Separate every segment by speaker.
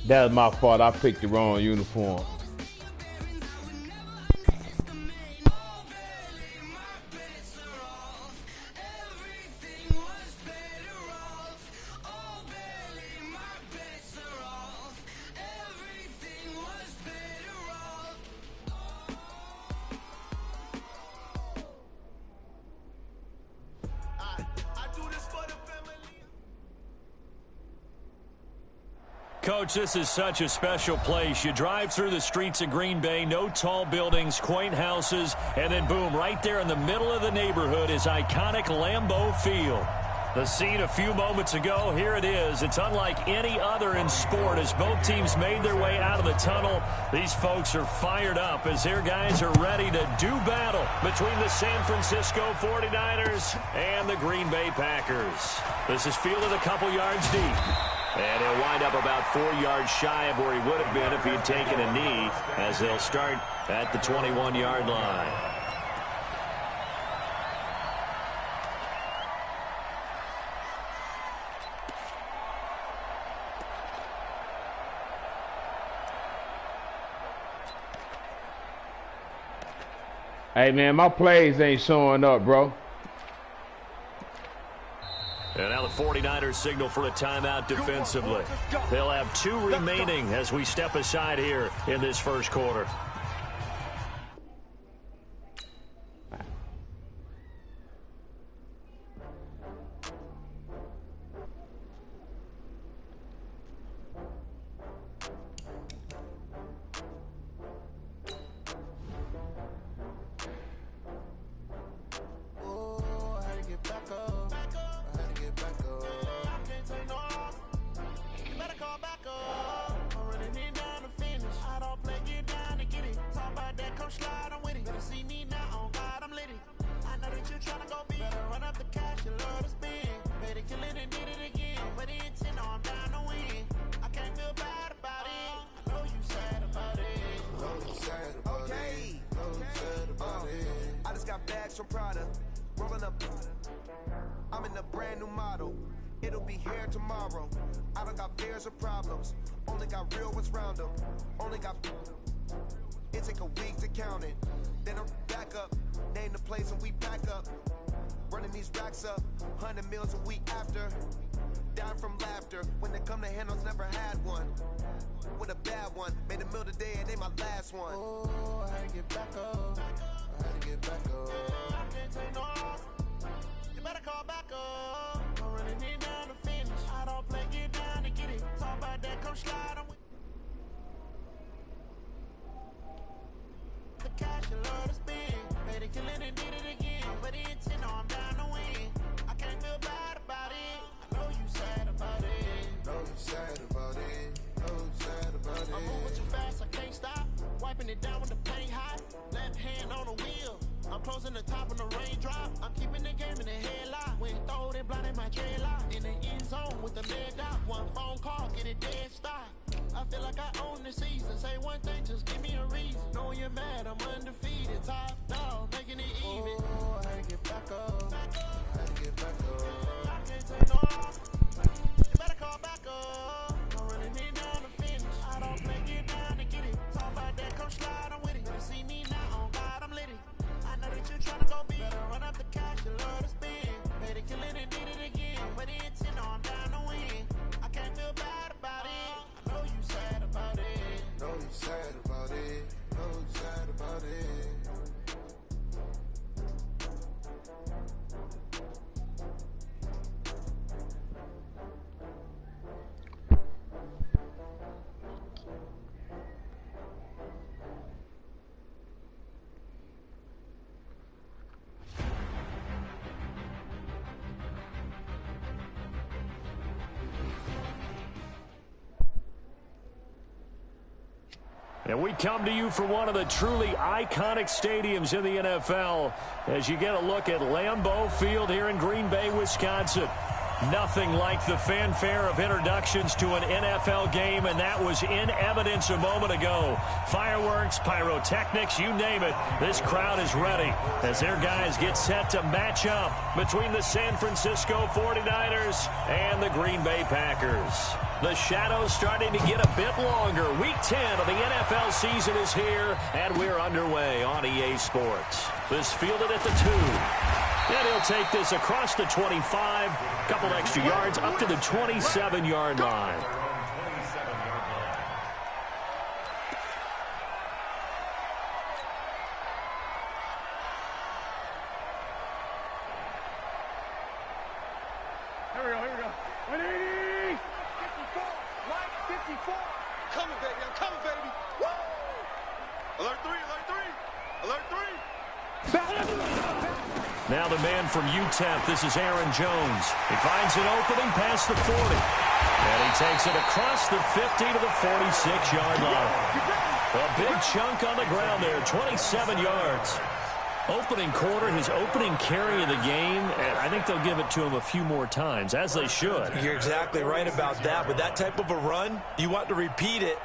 Speaker 1: That was my fault. I picked the wrong uniform.
Speaker 2: Coach, this is such a special place. You drive through the streets of Green Bay, no tall buildings, quaint houses, and then boom, right there in the middle of the neighborhood is iconic Lambeau Field. The scene a few moments ago, here it is. It's unlike any other in sport as both teams made their way out of the tunnel. These folks are fired up as their guys are ready to do battle between the San Francisco 49ers and the Green Bay Packers. This is fielded a couple yards deep. And he'll wind up about 4 yards shy of where he would have been if he had taken a knee, as they'll start at the 21-yard line.
Speaker 1: Hey, man, my plays ain't showing up, bro.
Speaker 2: And now the 49ers signal for a timeout defensively. They'll have 2 remaining as we step aside here in this first quarter.
Speaker 3: I'm in a brand new model. It'll be here tomorrow. I don't got fears or problems. Only got real ones round them. Only got... It take a week to count it. Then I'm back up. Name the place and we back up. Running these racks up. 100 meals a week after. Down from laughter. When they come to handles, never had one. With a bad one. Made a meal today and they my last one. Oh, I had to get back up. I had to get back up. I can't take no off. You better call back up. I'm running in down to finish. I don't play, get down to get it. Talk about that, come slide on with the cash, you love to spend. Made it killing and did it again. But the intent, no, I'm down to win. I can't feel bad about it. I know you sad about it. Know you sad about it. Know you sad about it. I'm moving too fast, I can't stop. Wiping it down with the paint hot. Left hand on the wheel. I'm closing the top of the raindrop. I'm keeping the game in the headlock. When throwed and blinded my dreadlock. In the end zone with the leg out. One phone call, get it dead stop. I feel like I own the season. Say one thing, just give me a reason. Knowing you're mad, I'm undefeated. Top dog, making it even. Oh, I had to get back up. I had to get back up. I can't take no off. You better call back up. I'm running in down to finish. I don't play, get down to get it. Talk about that, come slide, I'm with it. Better see me now, on God, I'm litty. I know that you tryna go big. Better run up the cash, you love to spend. Made it, kill it, and did it again. But the intent, no, I'm down to win. I can't feel bad about it. I know you sad about it. Know you sad about it. Know you sad about it.
Speaker 2: And we come to you from one of the truly iconic stadiums in the NFL as you get a look at Lambeau Field here in Green Bay, Wisconsin. Nothing like the fanfare of introductions to an NFL game, and that was in evidence a moment ago. Fireworks, pyrotechnics, you name it. This crowd is ready as their guys get set to match up between the San Francisco 49ers and the Green Bay Packers. The shadow's starting to get a bit longer. Week 10 of the NFL season is here, and we're underway on EA Sports. This fielded at the 2. And he'll take this across the 25, couple extra yards up to the 27-yard line.
Speaker 1: Here we go. 180!
Speaker 3: 54, Mike, 54. Coming, baby, I'm coming, baby. Woo! Alert 3, alert 3, alert 3.
Speaker 2: Now the man from UTEP, this is Aaron Jones. He finds an opening past the 40. And he takes it across the 50 to the 46-yard line. A big chunk on the ground there, 27 yards. Opening quarter, his opening carry of the game, and I think they'll give it to him a few more times, as they should.
Speaker 4: You're exactly right about that. With that type of a run, you want to repeat it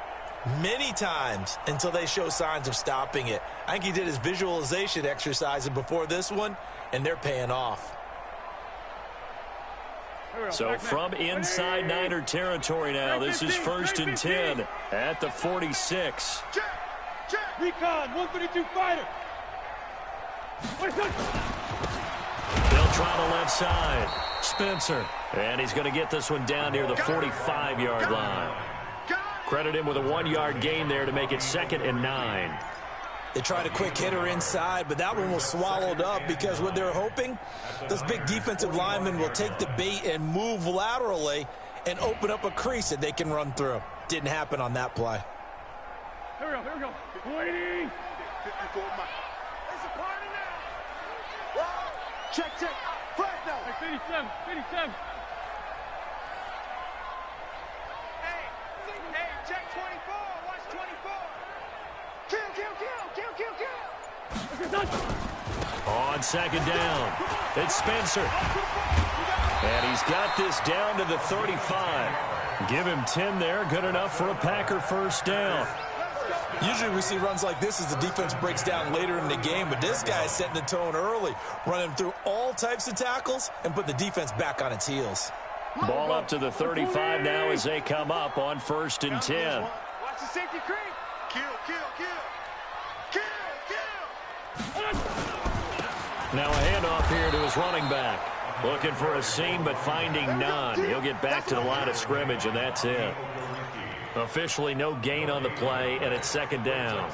Speaker 4: many times until they show signs of stopping it. I think he did his visualization exercises before this one, and they're paying off.
Speaker 2: So from inside Niner territory now, this is 1st and 10 at the 46.
Speaker 3: Check.
Speaker 1: Recon, 132 fighter.
Speaker 2: They'll try the left side. Spencer. And he's going to get this one down near the 45-yard line. Credit him with a 1-yard gain there to make it 2nd and 9.
Speaker 4: They tried a quick hitter inside, but that one was swallowed up because what they're hoping, those big defensive linemen will take the bait and move laterally and open up a crease that they can run through. Didn't happen on that play.
Speaker 1: Here we go. 180!
Speaker 3: 54, Mike. It's a party now. Whoa! Check. Flag down.
Speaker 1: 57.
Speaker 3: Hey, check 24. Watch 24. Kill.
Speaker 2: On 2nd down, it's Spencer. And he's got this down to the 35. Give him 10 there, good enough for a Packer 1st down.
Speaker 4: Usually we see runs like this as the defense breaks down later in the game, but this guy is setting the tone early, running through all types of tackles and put the defense back on its heels.
Speaker 2: Ball up to the 35 now as they come up on 1st and 10.
Speaker 3: Watch the safety creep. Kill.
Speaker 2: Now a handoff here to his running back. Looking for a seam, but finding none. He'll get back to the line of scrimmage, and that's it. Officially no gain on the play, and it's 2nd down.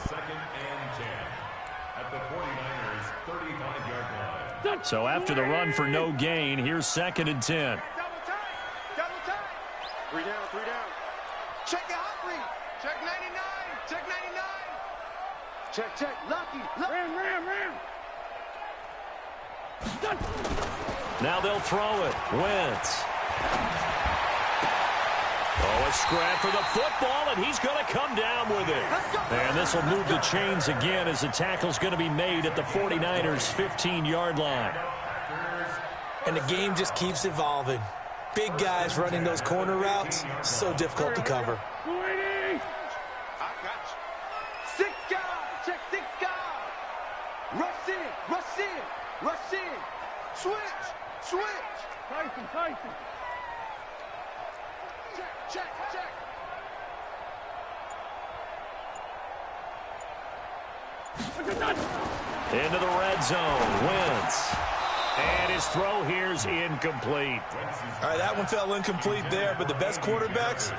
Speaker 2: So after the run for no gain, here's 2nd and 10.
Speaker 3: Double time. 3 down. Check the hot read. Check 99. Check. Lucky.
Speaker 1: Ram.
Speaker 2: Now they'll throw it. Wentz. Oh, a scrap for the football, and he's going to come down with it. And this will move the chains again as the tackle's going to be made at the 49ers' 15-yard line.
Speaker 4: And the game just keeps evolving. Big guys running those corner routes, so difficult to cover.
Speaker 1: 280!
Speaker 3: I got you. 6 guys. Check 6 guys. Rush in. Switch.
Speaker 1: Tyson.
Speaker 3: Check.
Speaker 2: Into the red zone. Wentz. And his throw here's incomplete.
Speaker 4: All right, that one fell incomplete there, but the best quarterbacks,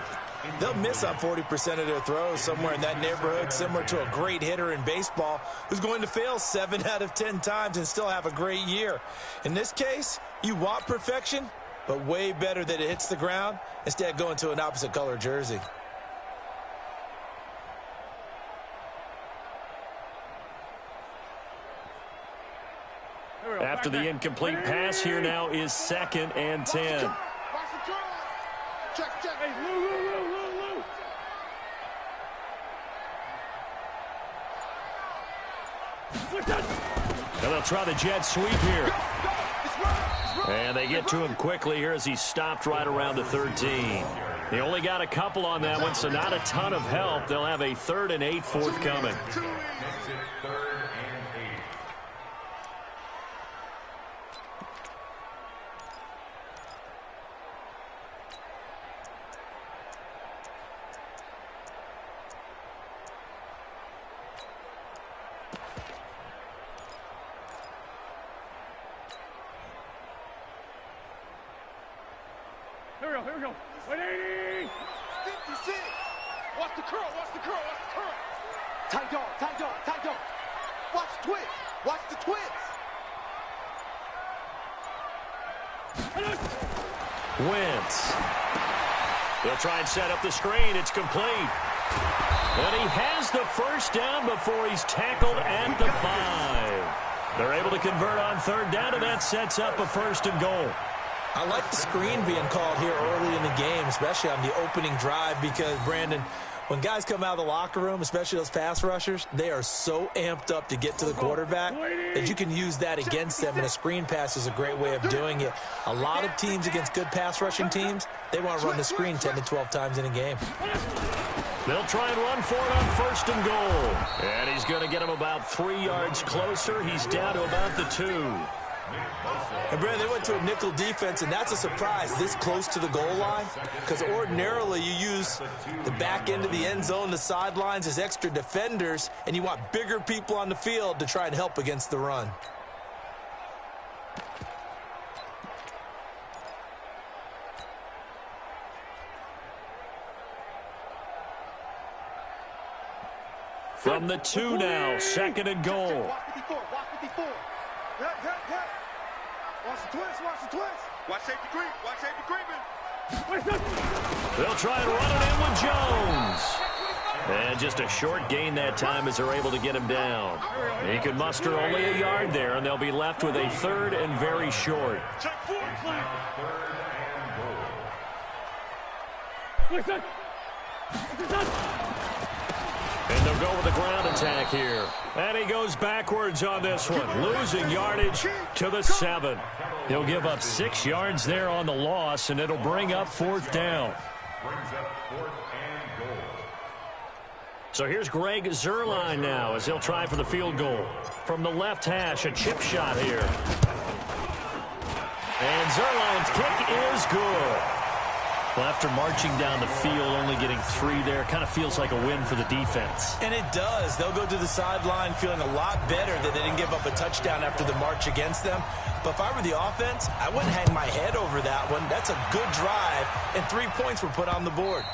Speaker 4: they'll miss on 40% of their throws somewhere in that neighborhood, similar to a great hitter in baseball who's going to fail 7 out of 10 times and still have a great year. In this case, you want perfection, but way better that it hits the ground instead of going to an opposite color jersey.
Speaker 2: After the incomplete pass, here now is 2nd and 10.
Speaker 3: Watch the draw. Check.
Speaker 1: Hey, Lou.
Speaker 2: Now they'll try the jet sweep here.
Speaker 3: Go. It's run.
Speaker 2: And they get to him quickly here as he stopped right around the 13. They only got a couple on that one, so not a ton of help. They'll have a 3rd and 8 forthcoming.
Speaker 5: Here we go. 180.
Speaker 3: 56. Watch the curl. Tight dog. Watch the twist.
Speaker 2: Wentz. They'll try and set up the screen. It's complete. And he has the first down before he's tackled at the 5. They're able to convert on 3rd down, and that sets up a 1st and goal.
Speaker 4: I like the screen being called here early in the game, especially on the opening drive, because, Brandon, when guys come out of the locker room, especially those pass rushers, they are so amped up to get to the quarterback that you can use that against them, and a screen pass is a great way of doing it. A lot of teams against good pass rushing teams, they want to run the screen 10 to 12 times in a game.
Speaker 2: They'll try and run for it on 1st and goal. And he's going to get him about 3 yards closer. He's down to about the 2.
Speaker 4: And, Brandon, they went to a nickel defense, and that's a surprise this close to the goal line, because ordinarily you use the back end of the end zone, the sidelines as extra defenders, and you want bigger people on the field to try and help against the run.
Speaker 2: From the 2 now, 2nd and goal.
Speaker 3: Watch 54. Watch the twist. Watch safety creep.
Speaker 2: They'll try and run it in with Jones. And just a short gain that time as they're able to get him down. He could muster only a yard there, and they'll be left with a 3rd and very short. And they'll go with the ground attack here. And he goes backwards on this one, losing yardage to the 7. He'll give up 6 yards there on the loss, and it'll bring up 4th down. So here's Greg Zuerlein now as he'll try for the field goal. From the left hash, a chip shot here. And Zuerlein's kick is good. Well, after marching down the field, only getting 3 there, kind of feels like a win for the defense.
Speaker 4: And it does. They'll go to the sideline feeling a lot better that they didn't give up a touchdown after the march against them. But if I were the offense, I wouldn't hang my head over that one. That's a good drive, and 3 points were put on the board.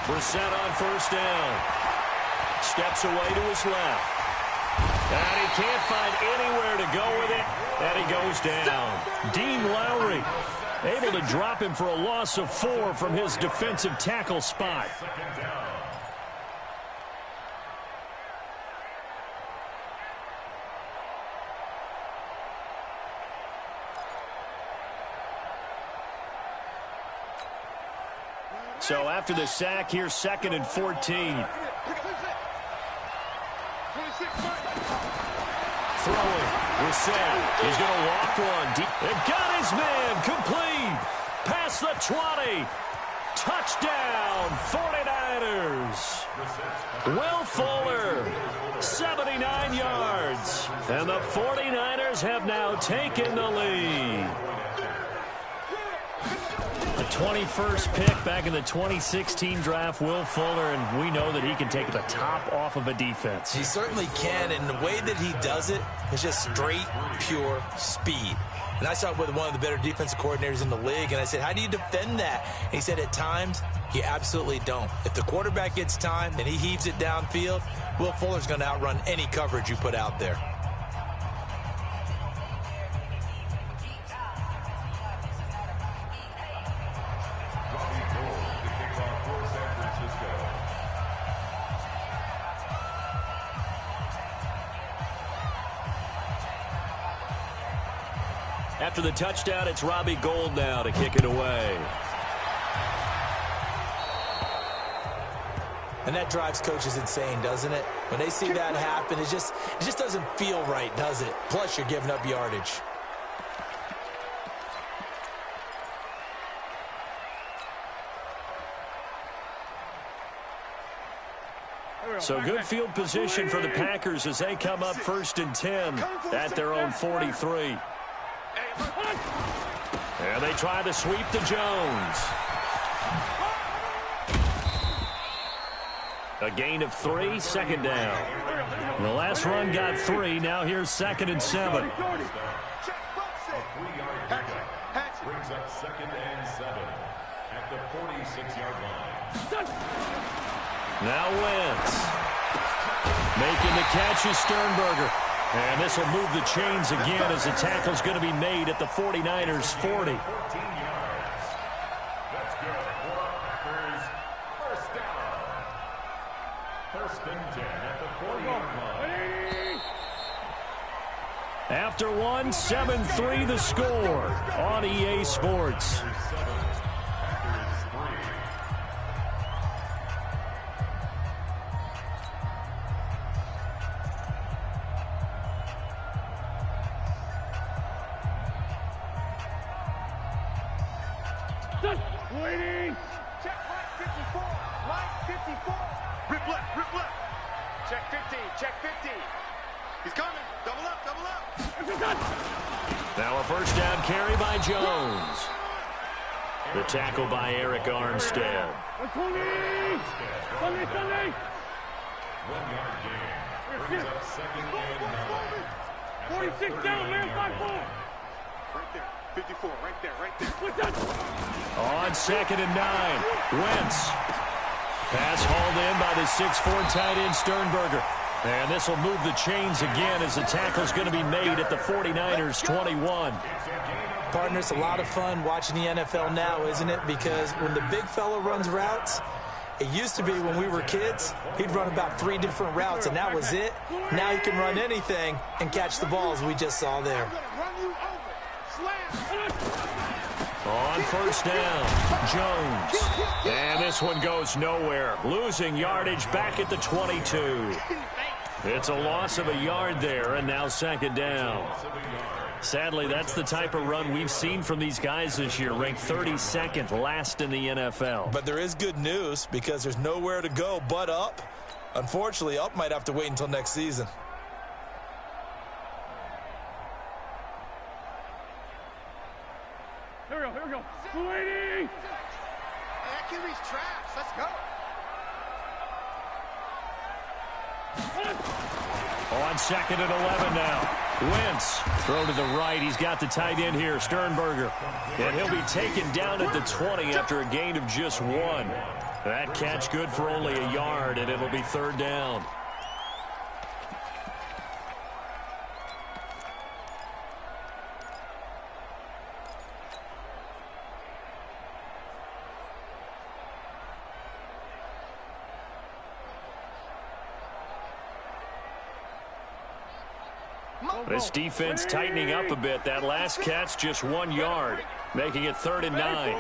Speaker 2: Brissett on 1st down. Steps away to his left. And he can't find anywhere to go with it. And he goes down. Dean Lowry able to drop him for a loss of 4 from his defensive tackle spot. So after the sack, here's 2nd and 14. Throwing. Brissett. He's going to walk one. And got his man complete. Past the 20. Touchdown, 49ers. Will Fuller, 79 yards. And the 49ers have now taken the lead. A 21st pick back in the 2016 draft, Will Fuller, and we know that he can take the top off of a defense.
Speaker 4: He certainly can, and the way that he does it is just straight, pure speed. And I saw it with one of the better defensive coordinators in the league, and I said, how do you defend that? And he said, at times, you absolutely don't. If the quarterback gets time and he heaves it downfield, Will Fuller's going to outrun any coverage you put out there.
Speaker 2: After the touchdown, it's Robbie Gould now to kick it away.
Speaker 4: And that drives coaches insane, doesn't it? When they see that happen, it just doesn't feel right, does it? Plus, you're giving up yardage.
Speaker 2: So good field position for the Packers as they come up 1st and 10 at their own 43. And they try to sweep to Jones. A gain of 3, 2nd down. The last run got 3. Now here's 2nd and 7.
Speaker 6: Brings up 2nd and 7 at the 46-yard line.
Speaker 2: Now Wentz. Making the catch is Sternberger. And this will move the chains again as the tackle's going to be made at the 49ers' 40.
Speaker 6: 14 yards. That's good for Packers. First down. 1st and 10 at the 40-yard line.
Speaker 2: After one, 7-3 the score on EA Sports.
Speaker 5: Waiting. Check right 54. Right 54. Rip left. Rip left. Check 50. Check 50. He's coming. Double up. Double up.
Speaker 2: Now a first down carry by Jones. The tackle by Eric Armstead.
Speaker 5: 120. Sunday.
Speaker 6: 1-yard gain. Brings up 2nd and 9.
Speaker 5: 46 down, man. 5-4. Right there. 54. Right there. Right there.
Speaker 2: On 2nd and 9. Wentz. Pass hauled in by the 6'4" tight end Sternberger. And this will move the chains again as the tackle's going to be made at the 49ers' 21.
Speaker 4: Partner, it's a lot of fun watching the NFL now, isn't it? Because when the big fella runs routes, it used to be when we were kids, he'd run about 3 different routes, and that was it. Now he can run anything and catch the balls we just saw there.
Speaker 2: On first down, Jones. And this one goes nowhere. Losing yardage back at the 22. It's a loss of a yard there, and now 2nd down. Sadly, that's the type of run we've seen from these guys this year, ranked 32nd last in the NFL.
Speaker 4: But there is good news because there's nowhere to go but up. Unfortunately, up might have to wait until next season.
Speaker 5: Here we go. Waiting. That QB's trash. Let's go.
Speaker 2: On 2nd and 11 now. Wentz. Throw to the right. He's got the tight end here, Sternberger. And he'll be taken down at the 20 after a gain of just 1. That catch good for only a yard, and it'll be 3rd down. This defense tightening up a bit. That last catch just 1 yard, making it 3rd and 9.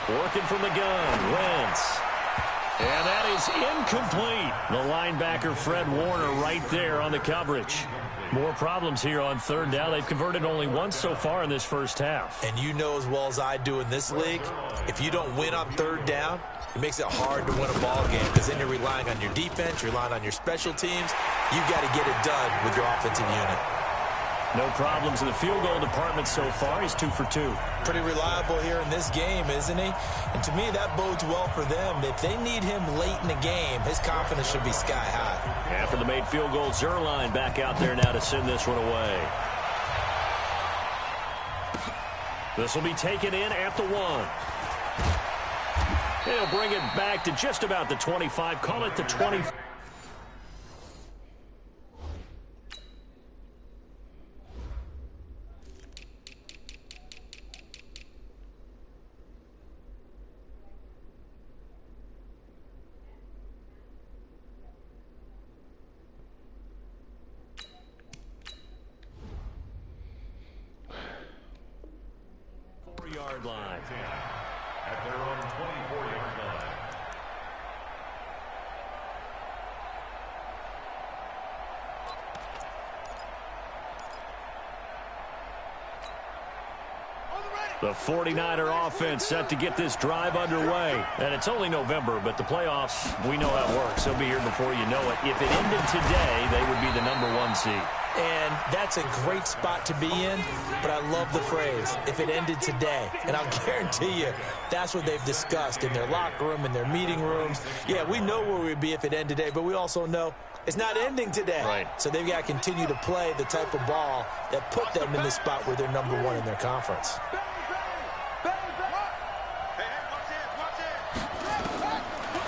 Speaker 2: Working from the gun, Wentz. And that is incomplete. The linebacker, Fred Warner, right there on the coverage. More problems here on 3rd down. They've converted only once so far in this first half.
Speaker 4: And you know as well as I do in this league, if you don't win on 3rd down, it makes it hard to win a ball game because then you're relying on your defense, you're relying on your special teams. You've got to get it done with your offensive unit.
Speaker 2: No problems in the field goal department so far. He's 2 for 2.
Speaker 4: Pretty reliable here in this game, isn't he? And to me, that bodes well for them. If they need him late in the game, his confidence should be sky high.
Speaker 2: After the made field goal, Zerline back out there now to send this one away. This will be taken in at the 1. He'll bring it back to just about the 25. Call it the 20. Yard line.
Speaker 6: At their own 24-yard line.
Speaker 2: The 49er offense set to get this drive underway. And it's only November, but the playoffs, we know how it works. They'll be here before you know it. If it ended today, they would be the #1 seed.
Speaker 4: And that's a great spot to be in, but I love the phrase, if it ended today. And I'll guarantee you, that's what they've discussed in their locker room, in their meeting rooms. Yeah, we know where we'd be if it ended today, but we also know it's not ending today.
Speaker 2: Right.
Speaker 4: So they've got to continue to play the type of ball that put them in the spot where they're #1 in their conference.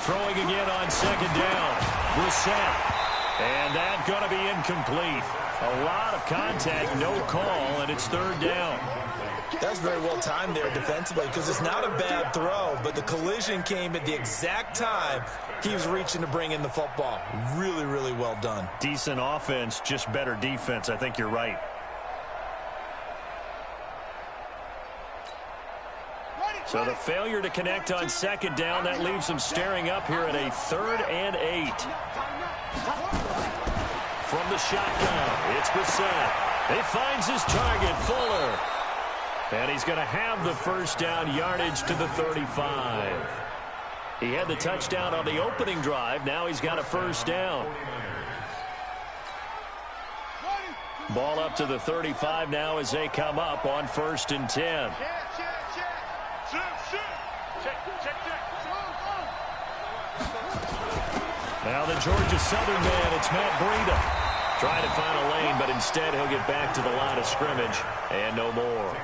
Speaker 2: Throwing again on second down. Brissett. And that's going to be incomplete. A lot of contact, no call, and it's 3rd down.
Speaker 4: That's very well timed there defensively because it's not a bad throw, but the collision came at the exact time he was reaching to bring in the football. Really, really well done.
Speaker 2: Decent offense, just better defense. I think you're right. So the failure to connect on second down, that leaves them staring up here at a 3rd and 8. From the shotgun, it's Brissett. He finds his target, Fuller. And he's going to have the first down, yardage to the 35. He had the touchdown on the opening drive. Now he's got a first down. Ball up to the 35 now as they come up on 1st and 10. Now the Georgia Southern man, it's Matt Breida. Trying to find a lane, but instead he'll get back to the line of scrimmage and no more.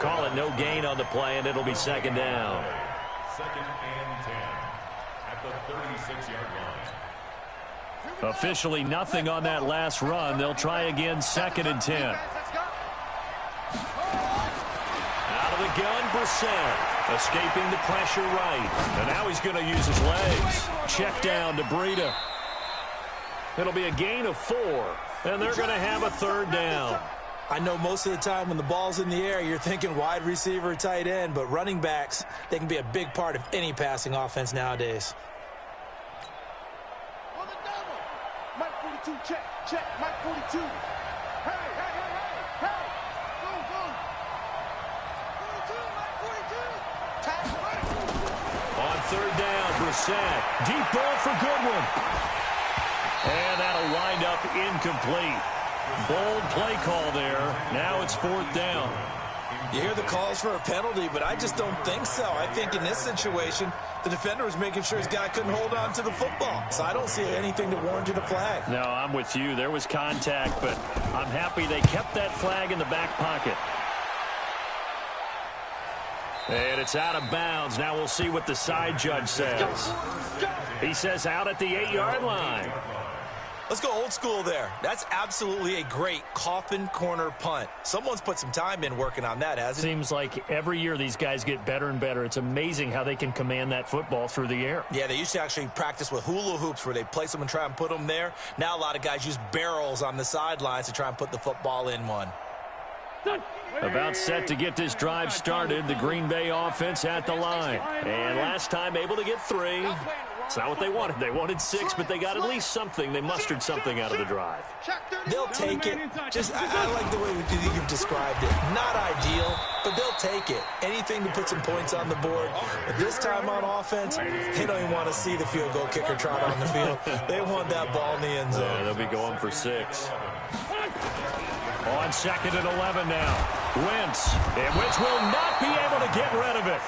Speaker 2: Call it no gain on the play, and it'll be 2nd down.
Speaker 6: 2nd and 10 at the 36-yard line.
Speaker 2: Officially nothing on that last run. They'll try again, 2nd and 10. Out of the gun, Brissett. Escaping the pressure right. And now he's going to use his legs. Check down to Breida. It'll be a gain of 4. And they're going to have a 3rd down.
Speaker 4: I know most of the time when the ball's in the air, you're thinking wide receiver, tight end, but running backs, they can be a big part of any passing offense nowadays.
Speaker 5: On the double. Mike 42, check, Mike 42. Hey, hey, hey, hey, hey. Boom, boom. 42, Mike 42. Tag right.
Speaker 2: On 3rd down, Brissett. Deep ball for Goodwin. And that'll wind up incomplete. Bold play call there. Now it's 4th down.
Speaker 4: You hear the calls for a penalty, but I just don't think so. I think in this situation, the defender was making sure his guy couldn't hold on to the football. So I don't see anything to warrant a flag.
Speaker 2: No, I'm with you. There was contact, but I'm happy they kept that flag in the back pocket. And it's out of bounds. Now we'll see what the side judge says. He says out at the 8-yard line.
Speaker 4: Let's go old school there. That's absolutely a great coffin corner punt. Someone's put some time in working on that, hasn't it?
Speaker 2: Seems like every year these guys get better and better. It's amazing how they can command that football through the air.
Speaker 4: Yeah, they used to actually practice with hula hoops where they place them and try and put them there. Now a lot of guys use barrels on the sidelines to try and put the football in one.
Speaker 2: About set to get this drive started, the Green Bay offense at the line. And last time able to get 3. It's not what they wanted. They wanted 6, but they got at least something. They mustered something out of the drive.
Speaker 4: They'll take it. I like the way you've described it. Not ideal, but they'll take it. Anything to put some points on the board. But this time on offense, they don't even want to see the field goal kicker trot on the field. They want that ball in the end zone.
Speaker 2: Yeah, they'll be going for 6. On 2nd and 11 now. Wentz, and Wentz will not be able to get rid of it.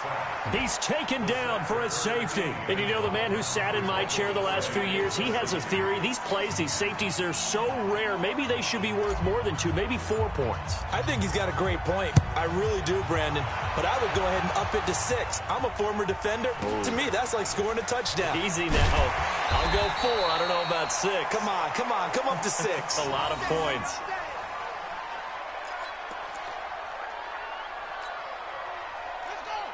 Speaker 2: He's taken down for a safety.
Speaker 7: And you know, the man who sat in my chair the last few years, he has a theory. These plays, these safeties, they're so rare. Maybe they should be worth more than 2, maybe 4 points.
Speaker 4: I think he's got a great point. I really do, Brandon. But I would go ahead and up it to 6. I'm a former defender. Ooh. To me, that's like scoring a touchdown.
Speaker 7: Easy now. I'll go 4. I don't know about 6.
Speaker 4: Come on. Come up to 6.
Speaker 7: A lot of points.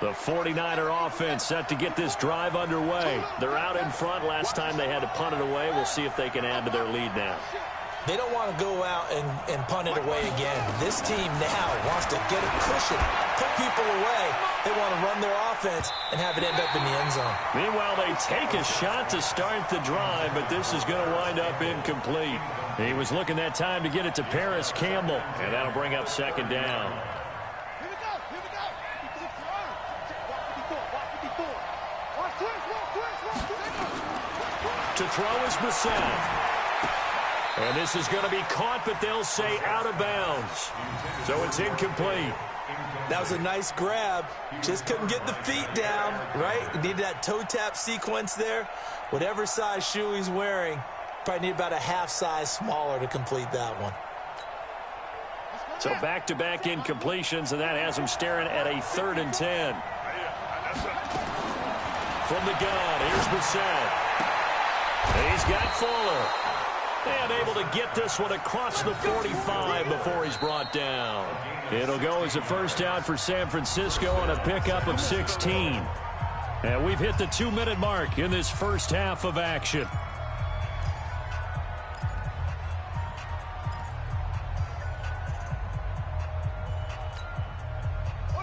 Speaker 2: The 49er offense set to get this drive underway. They're out in front. Last time they had to punt it away. We'll see if they can add to their lead now.
Speaker 4: They don't want to go out and punt it away again. This team now wants to get a cushion, put people away. They want to run their offense and have it end up in the end zone.
Speaker 2: Meanwhile, they take a shot to start the drive, but this is going to wind up incomplete. He was looking that time to get it to Paris Campbell, and that'll bring up 2nd down. To throw is Brissett. And this is going to be caught, but they'll say out of bounds. So it's incomplete.
Speaker 4: That was a nice grab. Just couldn't get the feet down, right? He needed that toe tap sequence there. Whatever size shoe he's wearing, probably need about a half size smaller to complete that one.
Speaker 2: So back-to-back incompletions, and that has him staring at a 3rd and 10. From the gun, here's Brissett. He's got Fuller. And able to get this one across the 45 before he's brought down. It'll go as a first down for San Francisco on a pickup of 16. And we've hit the 2-minute mark in this first half of action.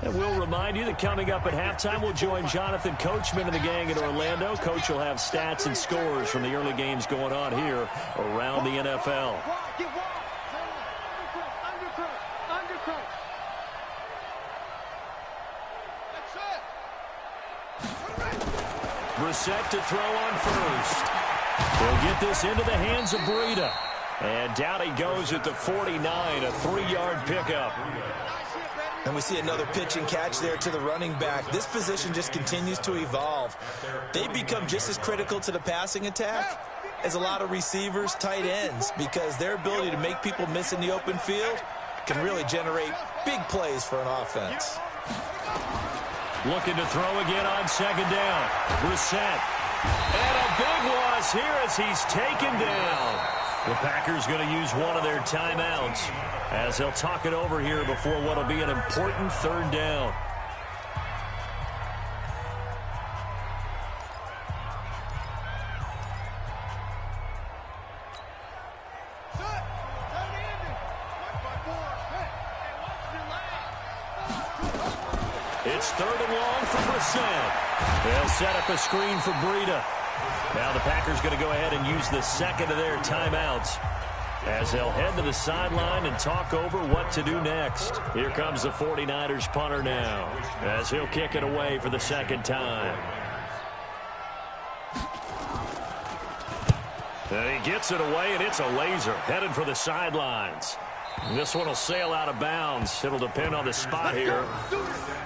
Speaker 2: And we'll remind you that coming up at halftime, we'll join Jonathan Coachman and the gang in Orlando. Coach will have stats and scores from the early games going on here around the NFL. Brissett to throw on first. He'll get this into the hands of Breida. And down he goes at the 49, a 3-yard pickup.
Speaker 4: And we see another pitch and catch there to the running back. This position just continues to evolve. They become just as critical to the passing attack as a lot of receivers, tight ends, because their ability to make people miss in the open field can really generate big plays for an offense.
Speaker 2: Looking to throw again on 2nd down. Brissett. And a big loss here as he's taken down. The Packers going to use one of their timeouts as they'll talk it over here before what will be an important 3rd down. It's 3rd and long for Brissett. They'll set up a screen for Breida. Now the Packers going to go ahead and use the 2nd of their timeouts as they'll head to the sideline and talk over what to do next. Here comes the 49ers punter now as he'll kick it away for the 2nd time. And he gets it away, and it's a laser headed for the sidelines. This one will sail out of bounds. It'll depend on the spot here.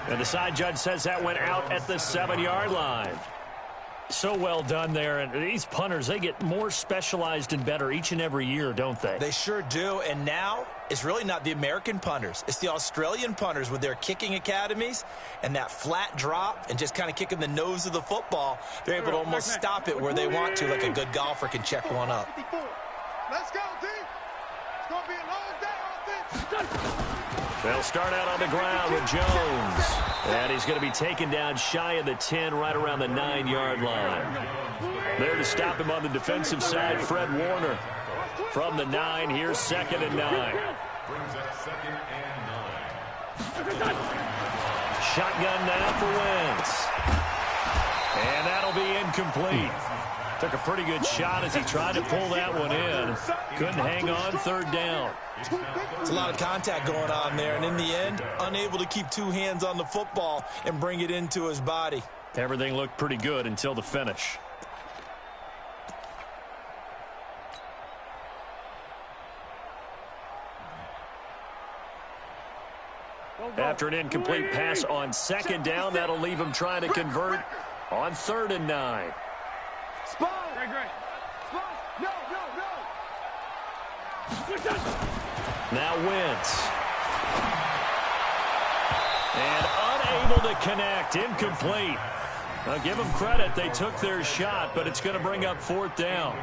Speaker 2: And the side judge says that went out at the 7-yard line. So well done there. And these punters, they get more specialized and better each and every year, don't they?
Speaker 4: They sure do. And now it's really not the American punters. It's the Australian punters with their kicking academies and that flat drop and just kind of kicking the nose of the football. They're able to almost stop it where they want to, like a good golfer can check one up.
Speaker 5: Let's go, team. It's going to be a long day on this.
Speaker 2: They'll start out on the ground with Jones. And he's going to be taken down shy of the 10, right around the 9-yard line. There to stop him on the defensive side, Fred Warner. From the 9, here's 2nd and 9. Shotgun now for Wentz. And that'll be incomplete. Took a pretty good shot as he tried to pull that one in. Couldn't hang on, 3rd down.
Speaker 4: It's a lot of contact going on there, and in the end, unable to keep 2 hands on the football and bring it into his body.
Speaker 2: Everything looked pretty good until the finish. After an incomplete pass on second down, that'll leave him trying to convert on 3rd and 9.
Speaker 5: Spy. Great. Spy. No.
Speaker 2: Now Wentz. And unable to connect. Incomplete. Now give them credit. They took their shot, but it's going to bring up 4th down.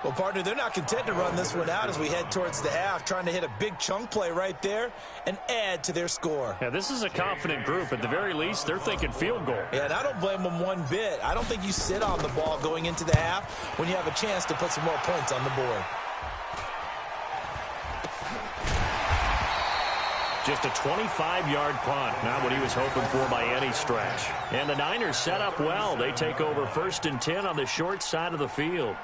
Speaker 4: Well, partner, they're not content to run this one out as we head towards the half, trying to hit a big chunk play right there and add to their score.
Speaker 2: Yeah, this is a confident group. At the very least, they're thinking field goal.
Speaker 4: Yeah, and I don't blame them one bit. I don't think you sit on the ball going into the half when you have a chance to put some more points on the board.
Speaker 2: Just a 25-yard punt, not what he was hoping for by any stretch. And the Niners set up well. They take over 1st and 10 on the short side of the field.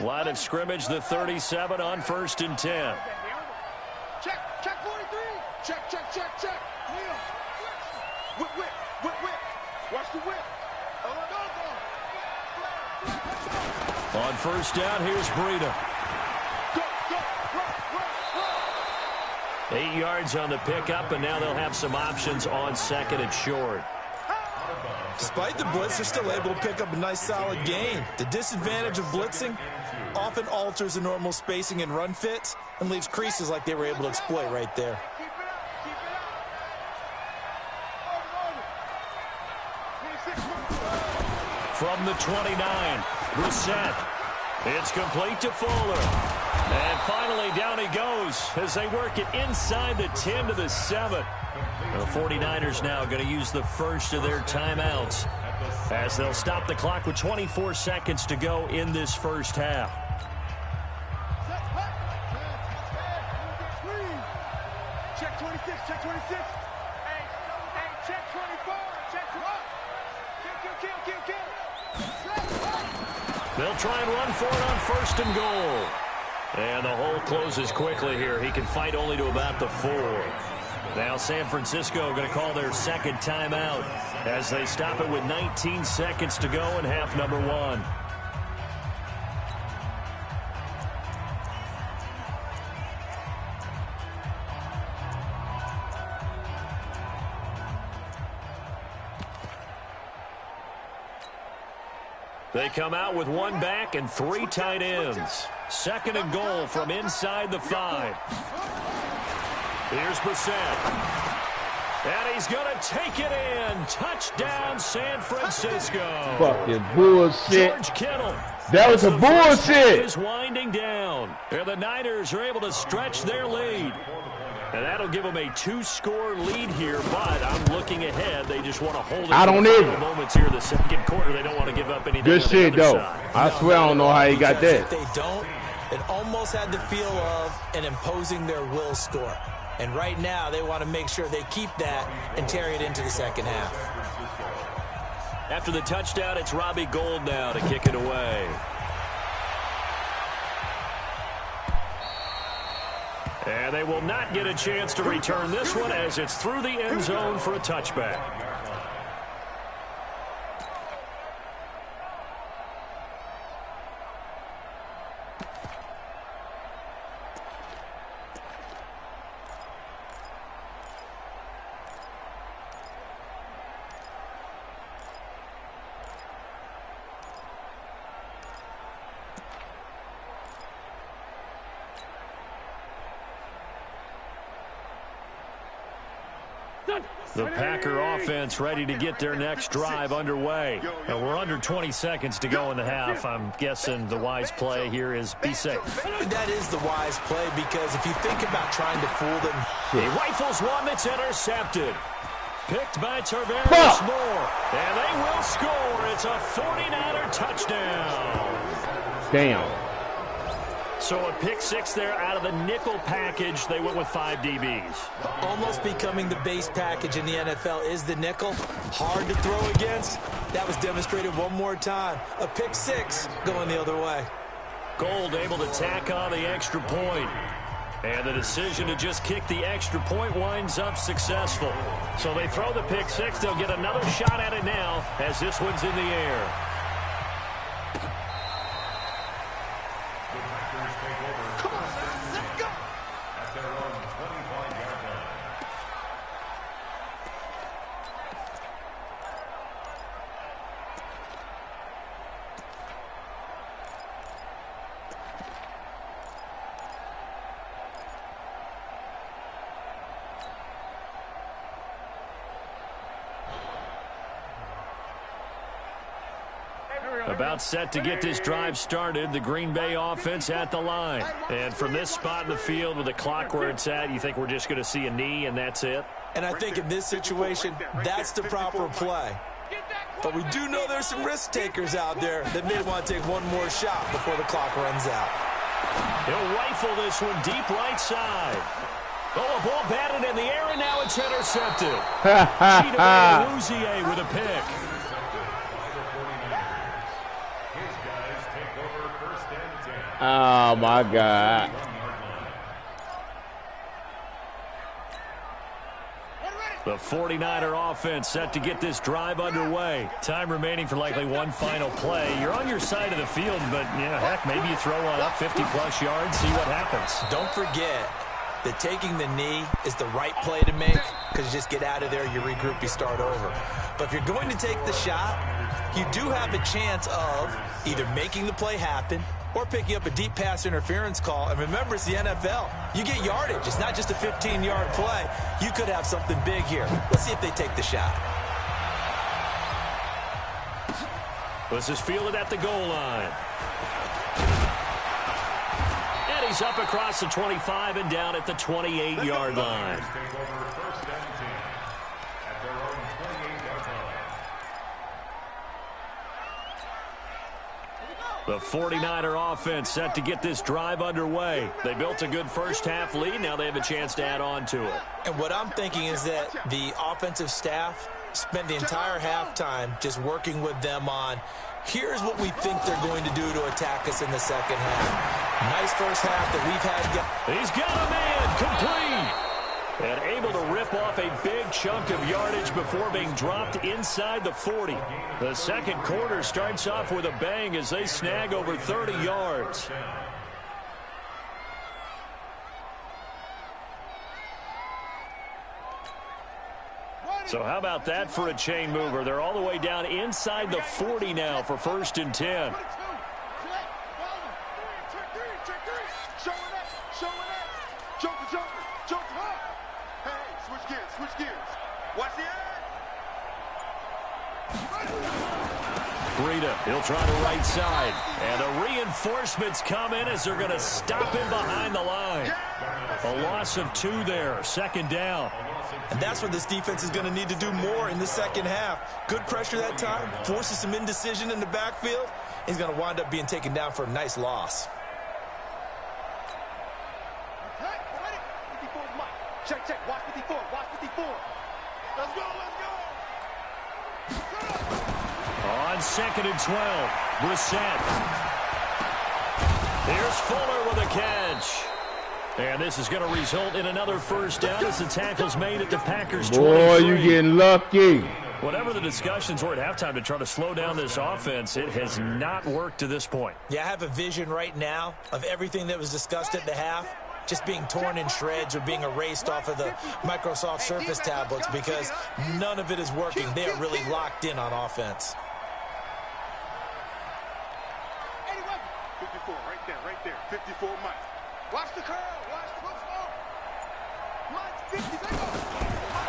Speaker 2: Line of scrimmage, the 37 on 1st and 10.
Speaker 5: Check 43. Check. Whip. Watch the whip.
Speaker 2: On 1st down, here's Breida. Run. 8 yards on the pickup, and now they'll have some options on 2nd and short.
Speaker 4: Despite the blitz, they're still able to pick up a nice solid gain. The disadvantage of blitzing often alters the normal spacing and run fits and leaves creases like they were able to exploit right there.
Speaker 5: Keep it up.
Speaker 2: From the 29, Brissett. It's complete to Fuller. And finally, down he goes as they work it inside the 10 to the 7. The 49ers now going to use the first of their timeouts as they'll stop the clock with 24 seconds to go in this first half.
Speaker 5: Check 26. Hey, check 24. Check 12. Kill.
Speaker 2: They'll try and run for it on 1st and goal. And the hole closes quickly here. He can fight only to about the 4. Now San Francisco going to call their 2nd timeout as they stop it with 19 seconds to go in half number 1. They come out with 1 back and 3 tight ends. 2nd and goal from inside the 5. Here's Brissett. And he's going to take it in. Touchdown, San Francisco.
Speaker 1: Fucking bullshit.
Speaker 2: George Kittle.
Speaker 1: That was a bullshit.
Speaker 2: Is winding down. And the Niners are able to stretch their lead. And that'll give them a 2-score lead here, but I'm looking ahead. They just want to hold it.
Speaker 1: I don't either.
Speaker 2: Moments here in the 2nd quarter. They don't want to give up anything.
Speaker 1: Good shit, though.
Speaker 2: Side.
Speaker 1: I swear I don't know how he got that.
Speaker 4: If they don't, it almost had the feel of an imposing their will score. And right now, they want to make sure they keep that and carry it into the 2nd half.
Speaker 2: After the touchdown, it's Robbie Gould now to kick it away. And they will not get a chance to return this one as it's through the end zone for a touchback. The Packer offense ready to get their next drive underway. And we're under 20 seconds to go in the half. I'm guessing the wise play here is be safe.
Speaker 4: That is the wise play because if you think about trying to fool them.
Speaker 2: He rifles one that's intercepted. Picked by Tarvarius Moore. And they will score. It's a 49er touchdown.
Speaker 1: Damn.
Speaker 2: So a pick 6 there out of the nickel package. They went with 5 DBs.
Speaker 4: Almost becoming the base package in the NFL is the nickel. Hard to throw against. That was demonstrated one more time. A pick 6 going the other way.
Speaker 2: Gould able to tack on the extra point. And the decision to just kick the extra point winds up successful. So they throw the pick 6. They'll get another shot at it now as this one's in the air. About set to get this drive started, the Green Bay offense at the line. And from this spot in the field with the clock where it's at, you think we're just going to see a knee and that's it?
Speaker 4: And I think in this situation, that's the proper play. But we do know there's some risk takers out there that may want to take one more shot before the clock runs out.
Speaker 2: He'll rifle this one deep right side. Oh, a ball batted in the air, and now it's intercepted. Chidobe with a pick.
Speaker 1: Oh, my God.
Speaker 2: The 49er offense set to get this drive underway. Time remaining for likely one final play. You're on your side of the field, but, yeah, heck, maybe you throw one up 50-plus yards, see what happens.
Speaker 4: Don't forget that taking the knee is the right play to make because you just get out of there, you regroup, you start over. But if you're going to take the shot, you do have a chance of either making the play happen or picking up a deep pass interference call. And remember, it's the NFL. You get yardage. It's not just a 15-yard play. You could have something big here. Let's see if they take the shot.
Speaker 2: This is fielded at the goal line. And he's up across the 25 and down at the 28-yard line. The 49er offense set to get this drive underway. They built a good first-half lead. Now they have a chance to add on to it.
Speaker 4: And what I'm thinking is that the offensive staff spent the entire halftime just working with them on, here's what we think they're going to do to attack us in the second half. Nice first half that we've had.
Speaker 2: He's got a man complete. And able to rip off a big chunk of yardage before being dropped inside the 40. The second quarter starts off with a bang as they snag over 30 yards. So how about that for a chain mover? They're all the way down inside the 40 now for 1st and 10. Breida, he'll try the right side. And the reinforcements come in as they're going to stop him behind the line. A loss of 2 there, 2nd down.
Speaker 4: And that's what this defense is going to need to do more in the second half. Good pressure that time, forces some indecision in the backfield. He's going to wind up being taken down for a nice loss.
Speaker 5: Check, check, watch 54, watch 54. Let's go, let's go.
Speaker 2: On 2nd and 12, Brissett. Here's Fuller with a catch. And this is going to result in another first down as the tackle's made at the Packers' 23.
Speaker 1: Boy, you getting lucky.
Speaker 2: Whatever the discussions were at halftime to try to slow down this offense, it has not worked to this point.
Speaker 4: Yeah, I have a vision right now of everything that was discussed at the half just being torn in shreds or being erased off of the Microsoft Surface tablets because none of it is working. They are really locked in on offense.
Speaker 5: 54, right there. 54, Mike. Watch the curl, watch the football. Mike, 50, they go.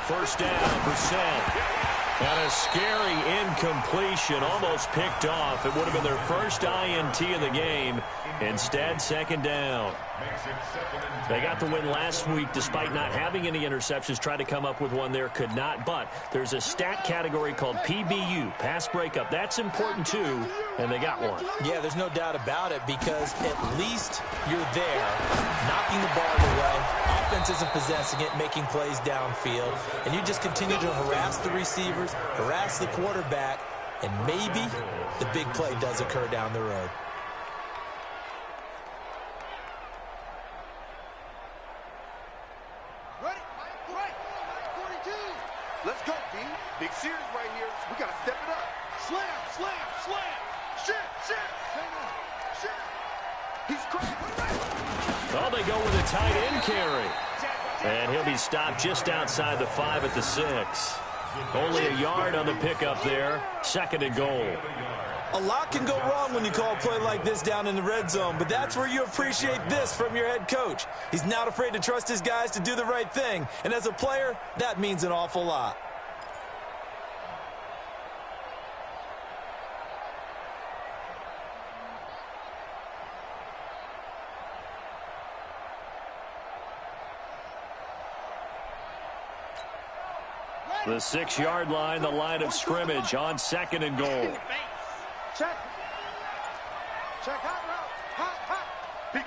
Speaker 2: First down, Brissett. And a scary incompletion, almost picked off. It would have been their first INT of the game. Instead, 2nd down. They got the win last week despite not having any interceptions. Tried to come up with one there, could not. But there's a stat category called PBU, pass breakup. That's important too, and they got one.
Speaker 4: Yeah, there's no doubt about it because at least you're there, knocking the ball away. Offense isn't possessing it, making plays downfield. And you just continue to harass the receivers, harass the quarterback, and maybe the big play does occur down the road.
Speaker 5: Let's go, D. Big series right here. We got to step it up. Slam, slam, slam. Shit, shit. Shit. He's crazy.
Speaker 2: Oh, they go with a tight end carry. And he'll be stopped just outside the 5 at the 6. Only a yard on the pickup there. 2nd and goal.
Speaker 4: A lot can go wrong when you call a play like this down in the red zone, but that's where you appreciate this from your head coach. He's not afraid to trust his guys to do the right thing, and as a player, that means an awful lot.
Speaker 2: The 6-yard line, the line of scrimmage on 2nd and goal.
Speaker 5: Check. Check. Hot route. Hot. Big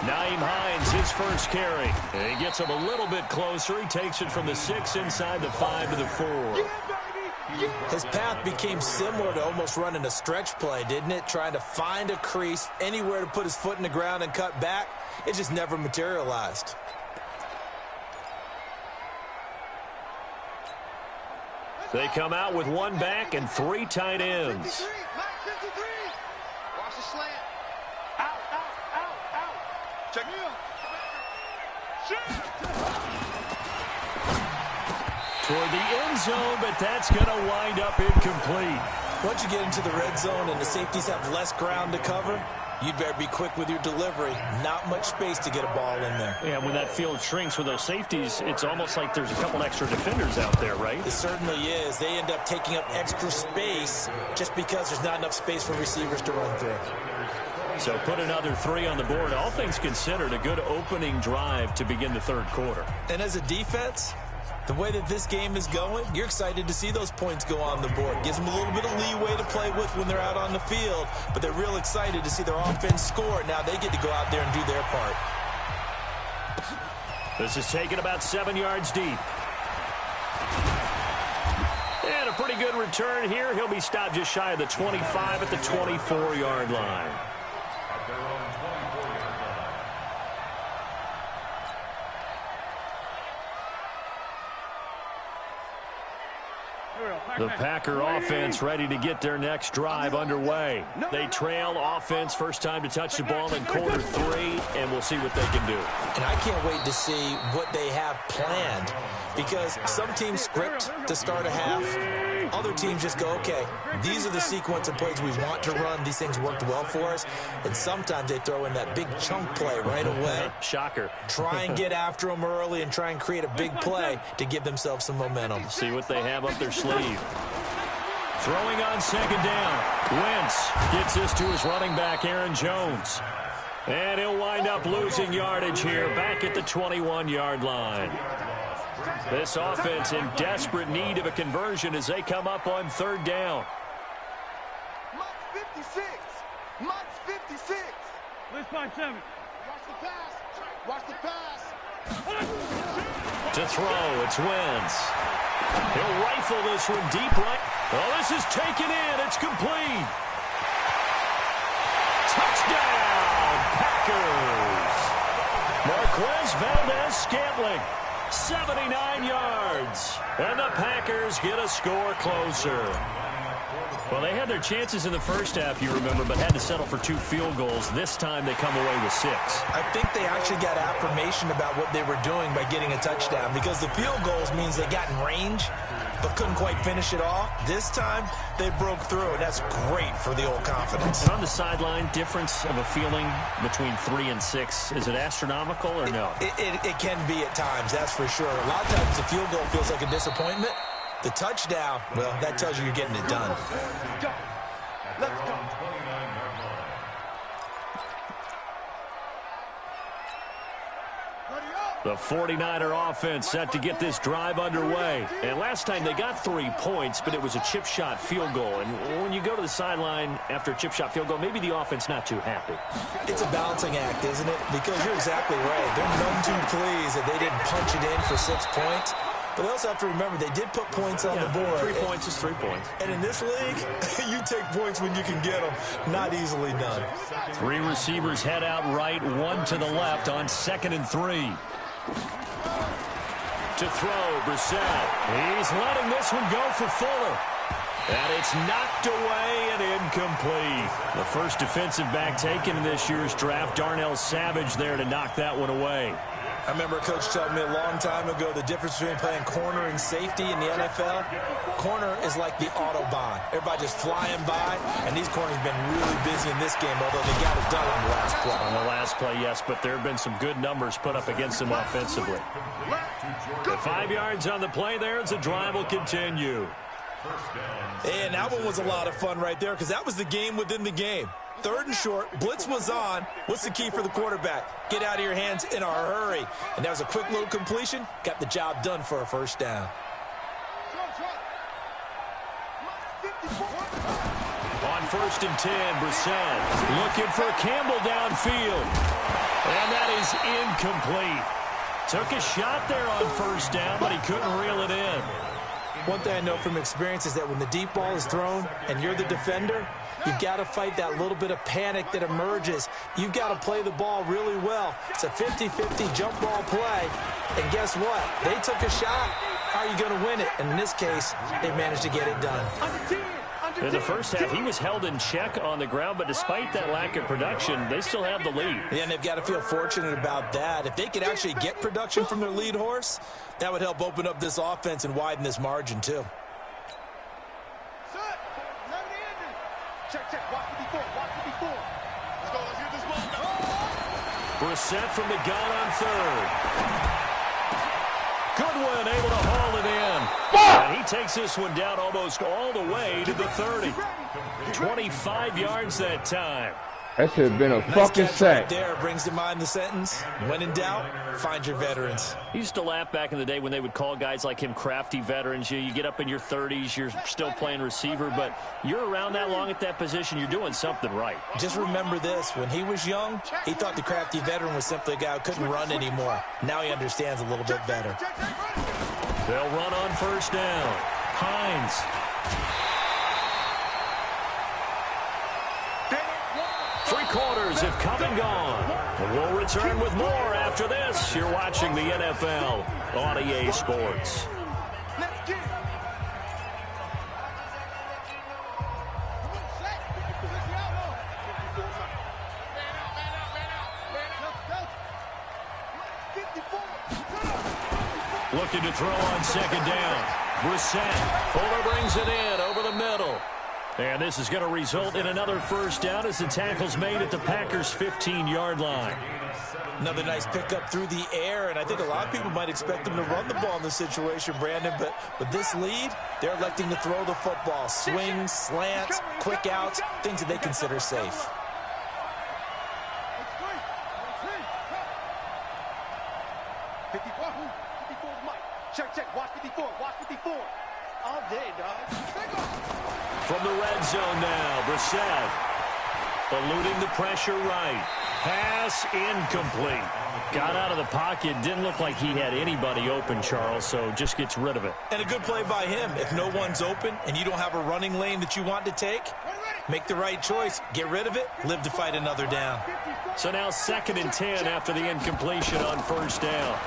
Speaker 2: Naeem Hines, his first carry. And he gets him a little bit closer. He takes it from the 6 inside the 5 to the 4.
Speaker 4: His path became similar to almost running a stretch play, didn't it? Trying to find a crease, anywhere to put his foot in the ground and cut back. It just never materialized.
Speaker 2: They come out with 1 back and 3 tight ends.
Speaker 5: Watch the slant. Out. Check me out.
Speaker 2: Toward the end zone, but that's going to wind up incomplete.
Speaker 4: Once you get into the red zone and the safeties have less ground to cover, you'd better be quick with your delivery. Not much space to get a ball in there.
Speaker 7: Yeah, when that field shrinks with those safeties, it's almost like there's a couple extra defenders out there, right?
Speaker 4: It certainly is. They end up taking up extra space just because there's not enough space for receivers to run through.
Speaker 2: So put another 3 on the board. All things considered, a good opening drive to begin the 3rd quarter.
Speaker 4: And as a defense, the way that this game is going, you're excited to see those points go on the board. Gives them a little bit of leeway to play with when they're out on the field, but they're real excited to see their offense score. Now they get to go out there and do their part.
Speaker 2: This is taken about 7 yards deep. And a pretty good return here. He'll be stopped just shy of the 25 at the 24-yard line. The Packer offense ready to get their next drive underway. They trail offense, first time to touch the ball in quarter 3, and we'll see what they can do.
Speaker 4: And I can't wait to see what they have planned, because some teams script to start a half. Other teams just go, okay, these are the sequence of plays we want to run. These things worked well for us. And sometimes they throw in that big chunk play right away.
Speaker 2: Shocker.
Speaker 4: Try and get after them early and try and create a big play to give themselves some momentum.
Speaker 2: See what they have up their sleeve. Throwing on 2nd down. Wentz gets this to his running back, Aaron Jones. And he'll wind up losing yardage here back at the 21-yard line. This offense in desperate need of a conversion as they come up on 3rd down.
Speaker 5: Mike 56. Mike's 56. Let's find 7. Watch the pass. Watch the pass.
Speaker 2: To throw, it's Wentz. He'll rifle this one deep right. Oh, this is taken in. It's complete. Touchdown, Packers. Marquez Valdez-Scantling, 79 yards. And the Packers get a score closer. Well, they had their chances in the first half, you remember, but had to settle for 2 field goals. This time they come away with 6.
Speaker 4: I think they actually got affirmation about what they were doing by getting a touchdown, because the field goals means they got in range but couldn't quite finish it off. This time they broke through, and that's great for the old confidence.
Speaker 2: And on the sideline, difference of a feeling between 3 and 6, is it astronomical or no?
Speaker 4: It can be at times, that's for sure. A lot of times the field goal feels like a disappointment. The touchdown, well, that tells you you're getting it done.
Speaker 5: Go. Let's go.
Speaker 2: The 49er offense set to get this drive underway. And last time they got 3 points, but it was a chip shot field goal. And when you go to the sideline after a chip shot field goal, maybe the offense not too happy.
Speaker 4: It's a balancing act, isn't it? Because you're exactly right. They're none too pleased that they didn't punch it in for 6 points. But they also have to remember they did put points on the board.
Speaker 2: 3 points is 3 points.
Speaker 4: And in this league, you take points when you can get them. Not easily done.
Speaker 2: 3 receivers head out right, 1 to the left on 2nd and 3. To throw, Brissett. He's letting this one go for Fuller. And it's knocked away and incomplete. The first defensive back taken in this year's draft, Darnell Savage there to knock that one away.
Speaker 4: I remember a coach telling me a long time ago the difference between playing corner and safety in the NFL. Corner is like the Autobahn. Everybody just flying by, and these corners have been really busy in this game, although they got it done on the last play.
Speaker 2: On the last play, yes, but there have been some good numbers put up against them offensively. The 5 yards on the play there as the drive will continue.
Speaker 4: And that one was a lot of fun right there, because that was the game within the game. 3rd and short. Blitz was on. What's the key for the quarterback? Get out of your hands in a hurry. And that was a quick little completion. Got the job done for a 1st down.
Speaker 2: On 1st and 10, Brissett looking for Campbell downfield. And that is incomplete. Took a shot there on 1st down, but he couldn't reel it in.
Speaker 4: One thing I know from experience is that when the deep ball is thrown and you're the defender, you've got to fight that little bit of panic that emerges. You've got to play the ball really well. It's a 50-50 jump ball play. And guess what? They took a shot. How are you going to win it? And in this case, they managed to get it done.
Speaker 7: In the 1st half, he was held in check on the ground, but despite that lack of production, they still have the lead.
Speaker 4: Yeah, and they've got to feel fortunate about that. If they could actually get production from their lead horse, that would help open up this offense and widen this margin, too.
Speaker 5: Check, watch 54, watch 54. Let's go, let's get this ball.
Speaker 2: Brissett from the gun on 3rd. Goodwin able to haul it in. And he takes this one down almost all the way to the 30. 25 yards that time.
Speaker 1: That should have been a fucking
Speaker 4: catch
Speaker 1: sack.
Speaker 4: right there brings to mind the sentence, when in doubt, find your veterans.
Speaker 7: He used to laugh back in the day when they would call guys like him crafty veterans. You get up in your 30s, you're still playing receiver, but you're around that long at that position, you're doing something right.
Speaker 4: Just remember this, when he was young, he thought the crafty veteran was simply a guy who couldn't run anymore. Now he understands a little bit better.
Speaker 2: They'll run on 1st down. Hines. 3 quarters have come and gone. We'll return with more after this. You're watching the NFL on EA Sports.
Speaker 5: Let's get it.
Speaker 2: Looking to throw on 2nd down. Brissett. Fuller brings it in over the middle. And this is going to result in another 1st down as the tackle's made at the Packers' 15-yard line.
Speaker 4: Another nice pickup through the air, and I think a lot of people might expect them to run the ball in this situation, Brandon, but with this lead, they're electing to throw the football. Swings, slants, quick outs, things that they consider safe.
Speaker 5: Check, watch 54, watch 54. All day, dog.
Speaker 2: From the red zone now, Brissett eluding the pressure right. Pass incomplete. Got out of the pocket. Didn't look like he had anybody open, Charles, so just gets rid of it.
Speaker 4: And a good play by him. If no one's open and you don't have a running lane that you want to take, make the right choice. Get rid of it. Live to fight another down.
Speaker 2: So now 2nd and 10 after the incompletion on 1st down.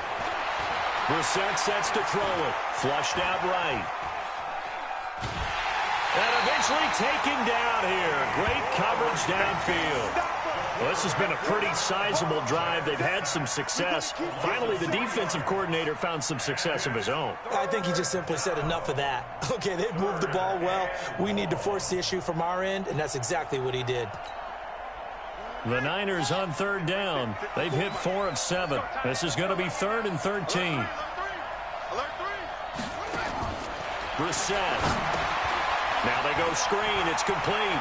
Speaker 2: Brissett sets to throw it. Flushed out right. And eventually taken down here. Great coverage downfield. Well, this has been a pretty sizable drive. They've had some success. Finally, the defensive coordinator found some success of his own.
Speaker 4: I think he just simply said enough of that. Okay, they've moved the ball well. We need to force the issue from our end, and that's exactly what he did.
Speaker 2: The Niners on 3rd down. They've hit 4 of 7. This is going to be 3rd and 13. Brissett. Now they go screen. It's complete.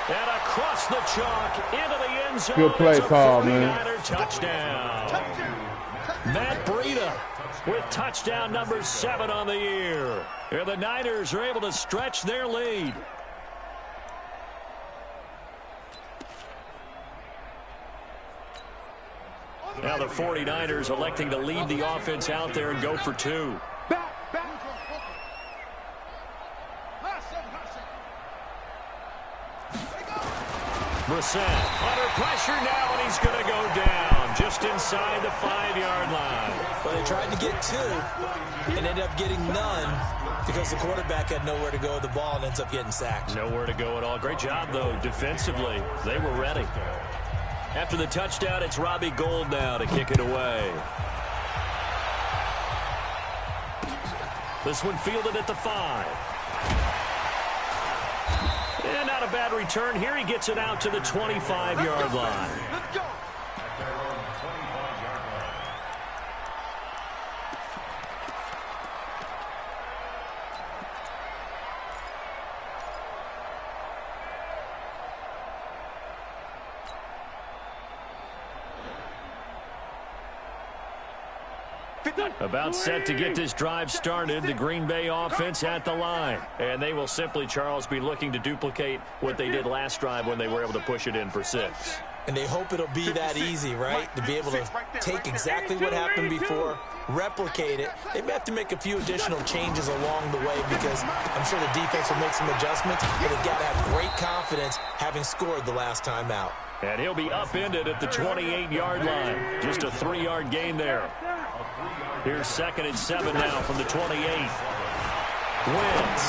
Speaker 2: And across the chalk into the end zone.
Speaker 1: Good play call, man.
Speaker 2: Touchdown. Matt Breida with touchdown number 7 on the year. And the Niners are able to stretch their lead. Now the 49ers electing to leave the offense out there and go for 2. Brissett under pressure now, and he's going to go down just inside the 5-yard line.
Speaker 4: Well, they tried to get 2 and ended up getting none because the quarterback had nowhere to go with the ball and ends up getting sacked.
Speaker 2: Nowhere to go at all. Great job, though, defensively. They were ready. After the touchdown, it's Robbie Gould now to kick it away. This one fielded at the 5. And not a bad return. Here he gets it out to the 25-yard line.
Speaker 5: Let's go.
Speaker 2: About set to get this drive started, the Green Bay offense at the line. And they will simply, Charles, be looking to duplicate what they did last drive when they were able to push it in for 6.
Speaker 4: And they hope it'll be that easy, right? To be able to take exactly what happened before, replicate it. They may have to make a few additional changes along the way because I'm sure the defense will make some adjustments, but they've got to have great confidence having scored the last time out.
Speaker 2: And he'll be upended at the 28-yard line. Just a 3-yard gain there. Here's 2nd and 7 now from the 28. Wins.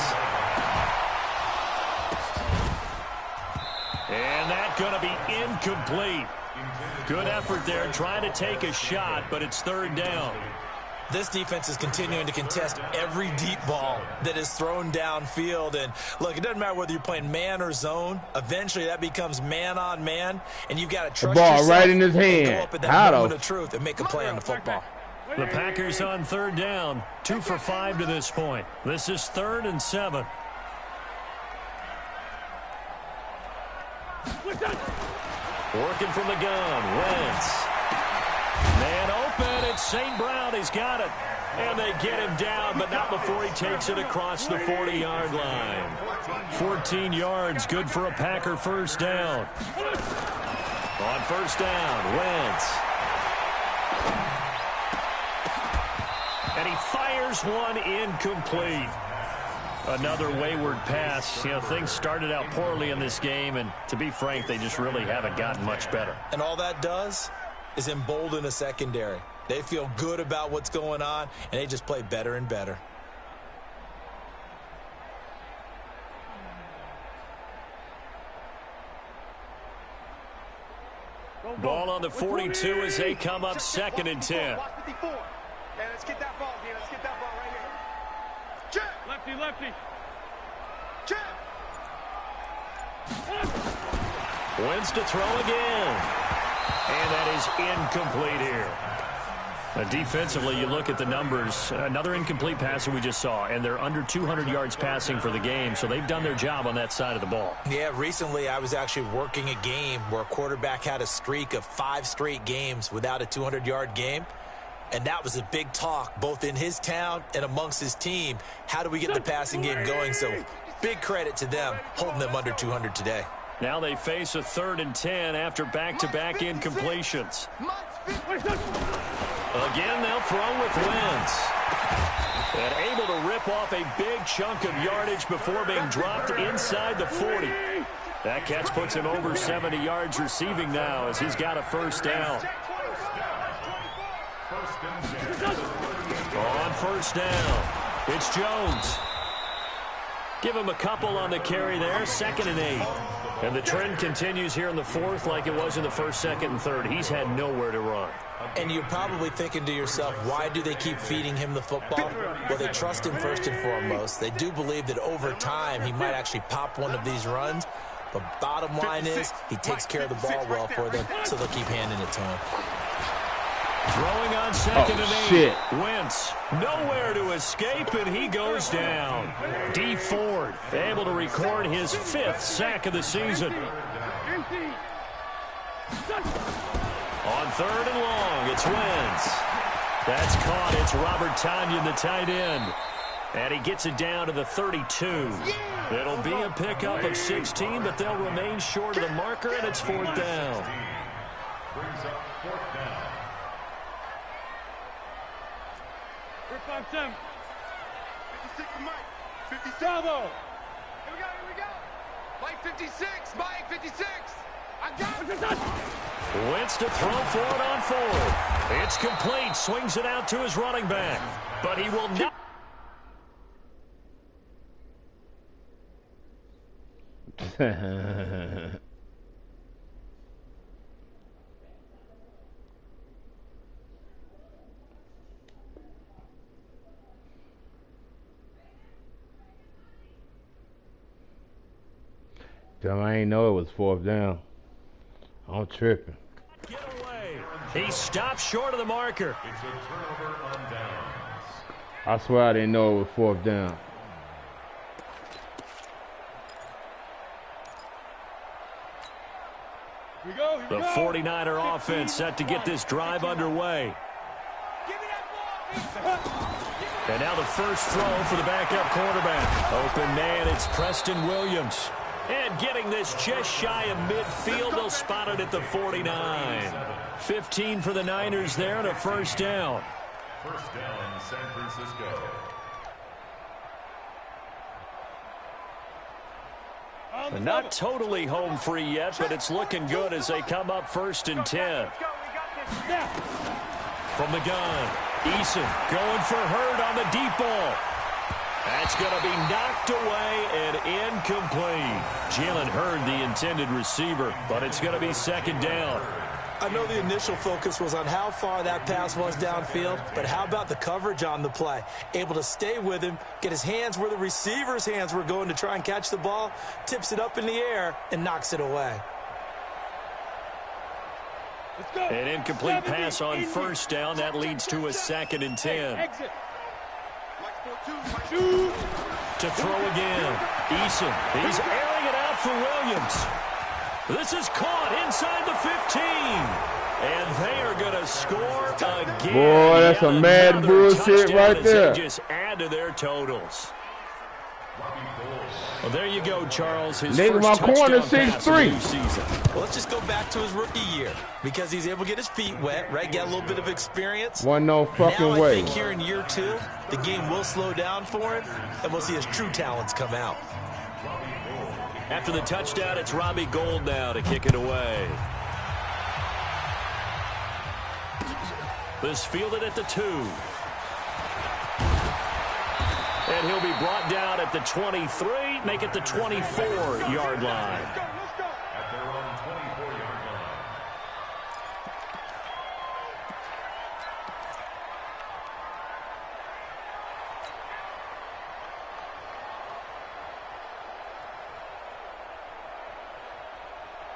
Speaker 2: And that's going to be incomplete. Good effort there trying to take a shot, but it's 3rd down.
Speaker 4: This defense is continuing to contest every deep ball that is thrown downfield. And, look, it doesn't matter whether you're playing man or zone. Eventually, that becomes man-on-man, and you've got to trust
Speaker 1: ball
Speaker 4: yourself
Speaker 1: right in his hand.
Speaker 4: and go up at that moment of truth and make a play on the football.
Speaker 2: The Packers on 3rd down, 2 for 5 to this point. This is 3rd and 7. Working from the gun, Wentz. Man open, it's St. Brown, he's got it. And they get him down, but not before he takes it across the 40-yard line. 14 yards, good for a Packer 1st down. On 1st down, Wentz. And he fires one incomplete. Another wayward pass. You know, things started out poorly in this game, and to be frank, they just really haven't gotten much better.
Speaker 4: And all that does is embolden a secondary. They feel good about what's going on, and they just play better and better.
Speaker 2: Ball on the 42 as they come up 2nd and 10.
Speaker 5: Hey, let's get that ball here. Let's get that ball right here. Check. Lefty, lefty. Check.
Speaker 2: Wins to throw again. And that is incomplete here. Defensively, you look at the numbers. Another incomplete passer we just saw, and they're under 200 yards passing for the game, so they've done their job on that side of the ball.
Speaker 4: Yeah, recently I was actually working a game where a quarterback had a streak of 5 straight games without a 200-yard game. And that was a big talk, both in his town and amongst his team. How do we get the passing game going? So big credit to them, holding them under 200 today.
Speaker 2: Now they face a 3rd and 10 after back-to-back incompletions. Again, they'll throw with Wentz. And able to rip off a big chunk of yardage before being dropped inside the 40. That catch puts him over 70 yards receiving now as he's got a 1st down. On 1st down, it's Jones. Give him a couple on the carry there, 2nd and 8. And the trend continues here in the 4th like it was in the 1st, 2nd, and 3rd. He's had nowhere to run.
Speaker 4: And you're probably thinking to yourself, why do they keep feeding him the football? Well, they trust him first and foremost. They do believe that over time he might actually pop one of these runs. But bottom line is he takes care of the ball well for them, so they'll keep handing it to him.
Speaker 2: Throwing on 2nd and 8.
Speaker 1: Shit.
Speaker 2: Wentz nowhere to escape, and he goes down. D. Ford able to record his 5th sack of the season. On 3rd and long, it's Wentz. That's caught. It's Robert Tonyan, the tight end. And he gets it down to the 32. It'll be a pickup of 16, but they'll remain short of the marker, and it's 4th down.
Speaker 6: Brings up 4th down.
Speaker 5: 5-7. 56 to Mike. 56. Bravo. Here we go. Mike 56. Mike 56. I got it.
Speaker 2: Wentz to throw for it on 4th. It's complete. Swings it out to his running back. But he will not.
Speaker 1: I ain't know it was 4th down. I'm tripping.
Speaker 2: Get away. He stopped short of the marker.
Speaker 6: It's a turnover on downs.
Speaker 1: I swear I didn't know it was 4th down.
Speaker 5: Here we go.
Speaker 2: The 49er offense set to get this drive underway. And now the first throw for the backup quarterback. Open man, it's Preston Williams. And getting this just shy of midfield, they'll spot it at the 49. 15 for the Niners there and a first down.
Speaker 6: First down, San Francisco.
Speaker 2: Not totally home free yet, but it's looking good as they come up 1st and 10. From the gun, Eason going for Hurd on the deep ball. That's going to be knocked away and incomplete. Jalen Hurd, the intended receiver, but it's going to be 2nd down.
Speaker 4: I know the initial focus was on how far that pass was downfield, but how about the coverage on the play? Able to stay with him, get his hands where the receiver's hands were going to try and catch the ball, tips it up in the air, and knocks it away.
Speaker 2: An incomplete pass on 1st down. That leads to a 2nd and 10. To throw again. Eason, he's airing it out for Williams. This is caught inside the 15. And they are going to score again.
Speaker 1: Boy, that's a mad bullshit right there.
Speaker 2: They just add to their totals. Well, there you go, Charles. His
Speaker 1: Nigga, my
Speaker 2: first
Speaker 1: corner
Speaker 2: touchdown pass of the
Speaker 1: 6'3".
Speaker 2: new season.
Speaker 4: Well, let's just go back to his rookie year because he's able to get his feet wet, right? Get a little bit of experience.
Speaker 1: Wasn't no fucking
Speaker 4: now,
Speaker 1: way.
Speaker 4: I think here in year 2, the game will slow down for him, and we'll see his true talents come out.
Speaker 2: After the touchdown, it's Robbie Gould now to kick it away. This fielded at the 2. And he'll be brought down at the 23, make it the 24-yard line.
Speaker 6: At their own 24-yard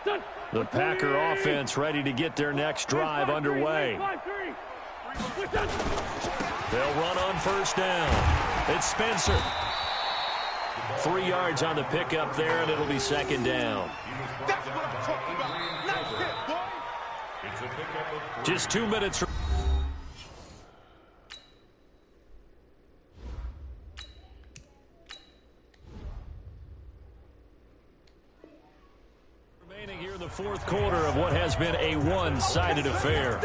Speaker 6: line.
Speaker 2: The Packer offense ready to get their next drive underway. They'll run on 1st down. It's Spencer. 3 yards on the pickup there, and it'll be 2nd down.
Speaker 5: That's what I'm talking about. Nice hit, boy.
Speaker 6: It's a pickup of 3.
Speaker 2: Just 2 minutes. Remaining here in the 4th quarter of what has been a one-sided affair.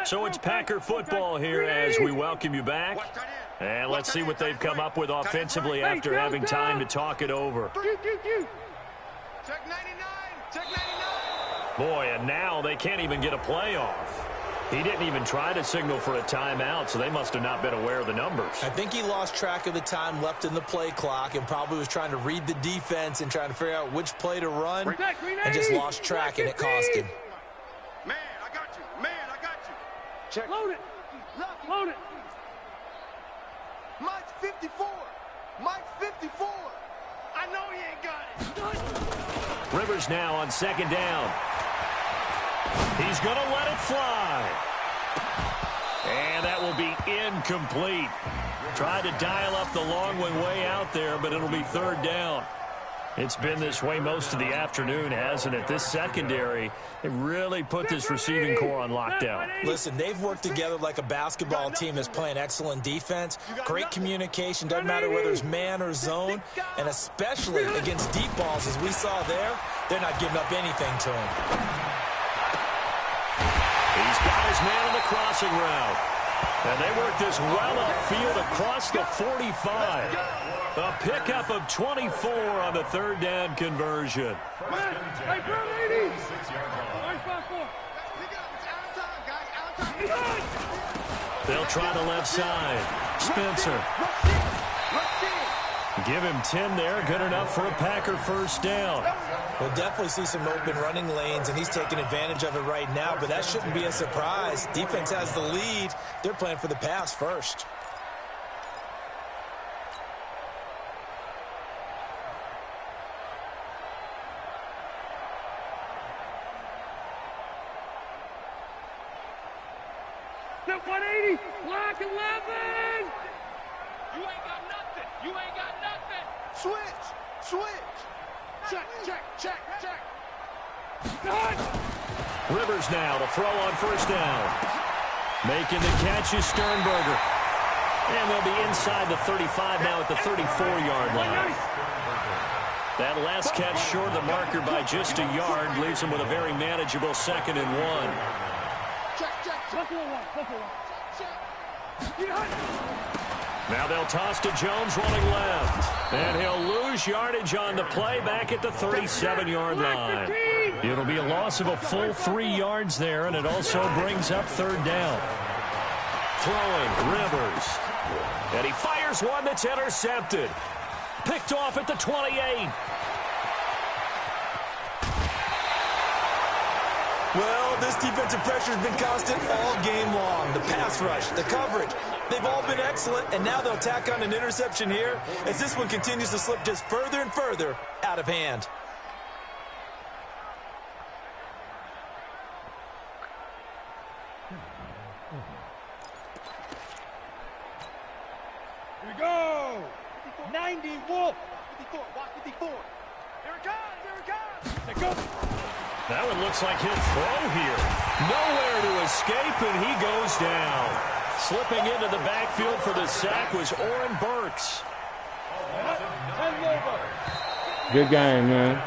Speaker 2: So it's Packer football here as we welcome you back. And let's see what they've come up with offensively after having time to talk it over.
Speaker 5: Check 99. Check 99.
Speaker 2: Boy, and now they can't even get a play off. He didn't even try to signal for a timeout, so they must have not been aware of the numbers.
Speaker 4: I think he lost track of the time left in the play clock and probably was trying to read the defense and trying to figure out which play to run and just lost track, and it cost him.
Speaker 5: Man, I got you. Man, I got you. Check. Load it. Load it. Mike's 54. Mike's 54. I know he ain't got it.
Speaker 2: Rivers now on 2nd down. He's going to let it fly. And that will be incomplete. Tried to dial up the long one way out there, but it'll be 3rd down. It's been this way most of the afternoon, hasn't it? This secondary, they really put this receiving core on lockdown.
Speaker 4: Listen, they've worked together like a basketball team that's playing excellent defense. Great communication, doesn't matter whether it's man or zone, and especially against deep balls, as we saw there, they're not giving up anything to him.
Speaker 2: He's got his man on the crossing route. And they work this well upfield across the 45. A pickup of 24 on the 3rd down conversion. They'll try the left side. Spencer. Give him 10 there. Good enough for a Packer first down.
Speaker 4: We'll definitely see some open running lanes, and he's taking advantage of it right now, but that shouldn't be a surprise. Defense has the lead. They're playing for the pass first.
Speaker 5: Step 180, block 11. You ain't got nothing. You ain't got nothing. Switch, switch. Check, check, check, check. Done.
Speaker 2: Rivers now to throw on first down. Making the catch is Sternberger. And they'll be inside the 35 now at the 34-yard line. That last catch short of the marker by just a yard leaves them with a very manageable 2nd and 1.
Speaker 5: Check, check, check.
Speaker 2: Now they'll toss to Jones running left. And he'll lose yardage on the play back at the 37-yard line. It'll be a loss of a full 3 yards there, and it also brings up 3rd down. Throwing, Rivers. And he fires one that's intercepted. Picked off at the 28.
Speaker 4: Well, this defensive pressure has been constant all game long. The pass rush, the coverage, they've all been excellent, and now they'll tack on an interception here as this one continues to slip just further and further out of hand.
Speaker 5: Here we go. 90 Wolf. 54, watch 54. Here it comes, here it comes. They go.
Speaker 2: That one looks like he'll throw here. Nowhere to escape, and he goes down. Slipping into the backfield for the sack was Oren Burks.
Speaker 1: Good game, man.